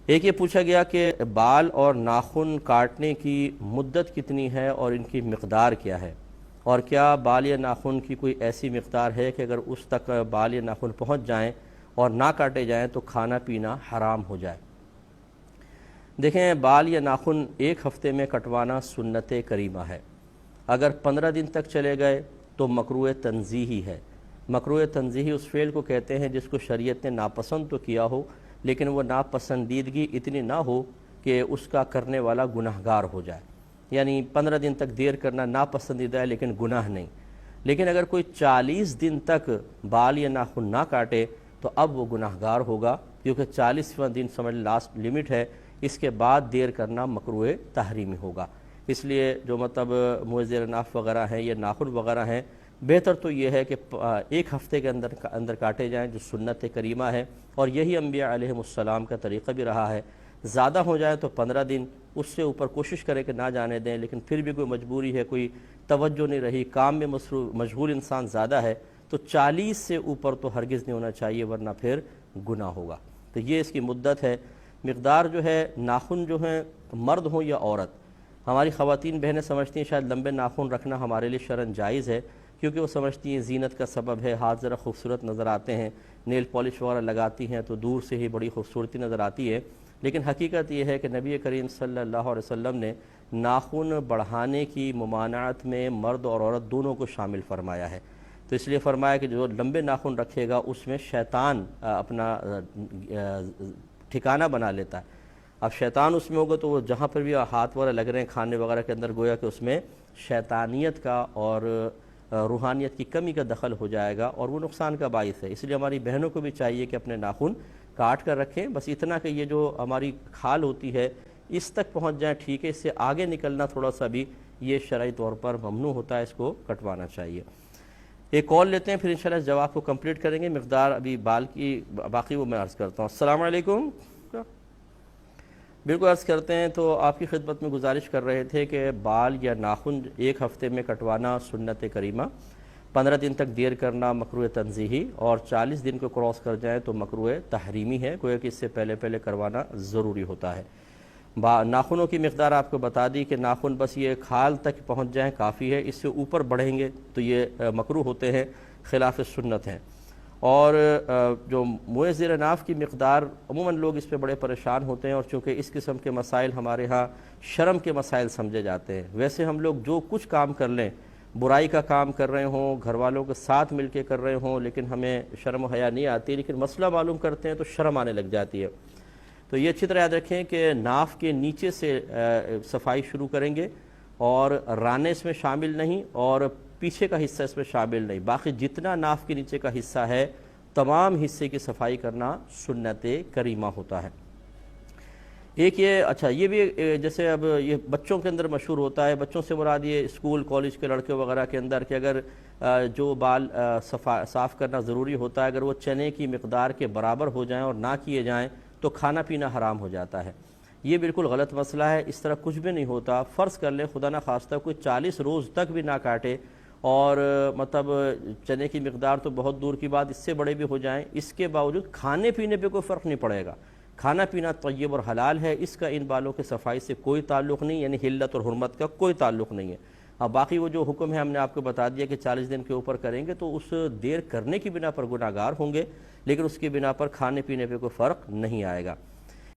ایک یہ پوچھا گیا کہ بال اور ناخن کاٹنے کی مدت کتنی ہے اور ان کی مقدار کیا ہے، اور کیا بال یا ناخن کی کوئی ایسی مقدار ہے کہ اگر اس تک بال یا ناخن پہنچ جائیں اور نہ کاٹے جائیں تو کھانا پینا حرام ہو جائے۔ دیکھیں، بال یا ناخن ایک ہفتے میں کٹوانا سنت کریمہ ہے۔ اگر 15 دن تک چلے گئے تو مکروہ تنزیہی ہے۔ مکروہ تنزیہی اس فعل کو کہتے ہیں جس کو شریعت نے ناپسند تو کیا ہو، لیکن وہ ناپسندیدگی اتنی نہ ہو کہ اس کا کرنے والا گناہگار ہو جائے۔ یعنی 15 دن تک دیر کرنا ناپسندیدہ ہے لیکن گناہ نہیں۔ لیکن اگر کوئی 40 دن تک بال یا ناخن نہ کاٹے تو اب وہ گناہگار ہوگا، کیونکہ 40واں دن سمجھ لاسٹ لمٹ ہے، اس کے بعد دیر کرنا مکروہ تحریمی ہوگا۔ اس لیے جو منہ زیر ناف وغیرہ ہیں یا ناخن وغیرہ ہیں، بہتر تو یہ ہے کہ ایک ہفتے کے اندر کاٹے جائیں، جو سنت کریمہ ہے، اور یہی انبیاء علیہ السلام کا طریقہ بھی رہا ہے۔ زیادہ ہو جائے تو 15 دن، اس سے اوپر کوشش کریں کہ نہ جانے دیں، لیکن پھر بھی کوئی مجبوری ہے، کوئی توجہ نہیں رہی، کام میں مشغول انسان زیادہ ہے، تو 40 سے اوپر تو ہرگز نہیں ہونا چاہیے، ورنہ پھر گناہ ہوگا۔ تو یہ اس کی مدت ہے۔ مقدار جو ہے، ناخن جو ہیں، مرد ہوں یا عورت، ہماری خواتین بہنیں سمجھتی ہیں شاید لمبے ناخن رکھنا ہمارے لیے شرعاً جائز ہے، کیونکہ وہ سمجھتی ہیں زینت کا سبب ہے، ہاتھ ذرا خوبصورت نظر آتے ہیں، نیل پالش وغیرہ لگاتی ہیں تو دور سے ہی بڑی خوبصورتی نظر آتی ہے۔ لیکن حقیقت یہ ہے کہ نبی کریم صلی اللہ علیہ وسلم نے ناخن بڑھانے کی ممانعت میں مرد اور عورت دونوں کو شامل فرمایا ہے۔ تو اس لیے فرمایا کہ جو لمبے ناخن رکھے گا اس میں شیطان اپنا ٹھکانہ بنا لیتا ہے۔ اب شیطان اس میں ہوگا تو وہ جہاں پر بھی ہاتھ وغیرہ لگ رہے ہیں کھانے وغیرہ کے اندر، گویا کہ اس میں شیطانیت کا اور روحانیت کی کمی کا دخل ہو جائے گا اور وہ نقصان کا باعث ہے۔ اس لیے ہماری بہنوں کو بھی چاہیے کہ اپنے ناخن کاٹ کر رکھیں، بس اتنا کہ یہ جو ہماری کھال ہوتی ہے اس تک پہنچ جائیں، ٹھیک ہے، اس سے آگے نکلنا تھوڑا سا بھی یہ شرعی طور پر ممنوع ہوتا ہے، اس کو کٹوانا چاہیے۔ ایک کال لیتے ہیں، پھر انشاءاللہ اس جواب کو کمپلیٹ کریں گے۔ مقدار ابھی بال کی باقی وہ میں عرض کرتا ہوں۔ السلام علیکم۔ بالکل عرض کرتے ہیں، تو آپ کی خدمت میں گزارش کر رہے تھے کہ بال یا ناخن ایک ہفتے میں کٹوانا سنت کریمہ، 15 دن تک دیر کرنا مکروہ تنزیہی، اور 40 دن کو کراس کر جائیں تو مکروہ تحریمی ہے، گویا کہ اس سے پہلے کروانا ضروری ہوتا ہے۔ ناخنوں کی مقدار آپ کو بتا دی کہ ناخن بس یہ کھال تک پہنچ جائیں کافی ہے، اس سے اوپر بڑھیں گے تو یہ مکروہ ہوتے ہیں، خلاف سنت ہیں۔ اور جو منہ زیر ناف کی مقدار، عموماً لوگ اس پہ بڑے پریشان ہوتے ہیں، اور چونکہ اس قسم کے مسائل ہمارے ہاں شرم کے مسائل سمجھے جاتے ہیں۔ ویسے ہم لوگ جو کچھ کام کر لیں، برائی کا کام کر رہے ہوں، گھر والوں کے ساتھ مل کے کر رہے ہوں، لیکن ہمیں شرم و حیا نہیں آتی، لیکن مسئلہ معلوم کرتے ہیں تو شرم آنے لگ جاتی ہے۔ تو یہ اچھی طرح یاد رکھیں کہ ناف کے نیچے سے صفائی شروع کریں گے، اور رانے اس میں شامل نہیں اور پیچھے کا حصہ اس میں شامل نہیں، باقی جتنا ناف کے نیچے کا حصہ ہے تمام حصے کی صفائی کرنا سنت کریمہ ہوتا ہے۔ ایک یہ بھی جیسے اب یہ بچوں کے اندر مشہور ہوتا ہے، بچوں سے مراد یہ اسکول کالج کے لڑکے وغیرہ کے اندر، کہ اگر جو بال صاف کرنا ضروری ہوتا ہے، اگر وہ چنے کی مقدار کے برابر ہو جائیں اور نہ کیے جائیں تو کھانا پینا حرام ہو جاتا ہے۔ یہ بالکل غلط مسئلہ ہے، اس طرح کچھ بھی نہیں ہوتا۔ فرض کر لیں خدا نہ خواستہ کوئی 40 روز تک بھی نہ کاٹے، اور چنے کی مقدار تو بہت دور کی بات، اس سے بڑے بھی ہو جائیں، اس کے باوجود کھانے پینے پہ کوئی فرق نہیں پڑے گا۔ کھانا پینا طیب اور حلال ہے، اس کا ان بالوں کے صفائی سے کوئی تعلق نہیں، یعنی حلت اور حرمت کا کوئی تعلق نہیں ہے۔ اب باقی وہ جو حکم ہے ہم نے آپ کو بتا دیا کہ 40 دن کے اوپر کریں گے تو اس دیر کرنے کی بنا پر گناہگار ہوں گے، لیکن اس کی بنا پر کھانے پینے پہ کوئی فرق نہیں آئے گا۔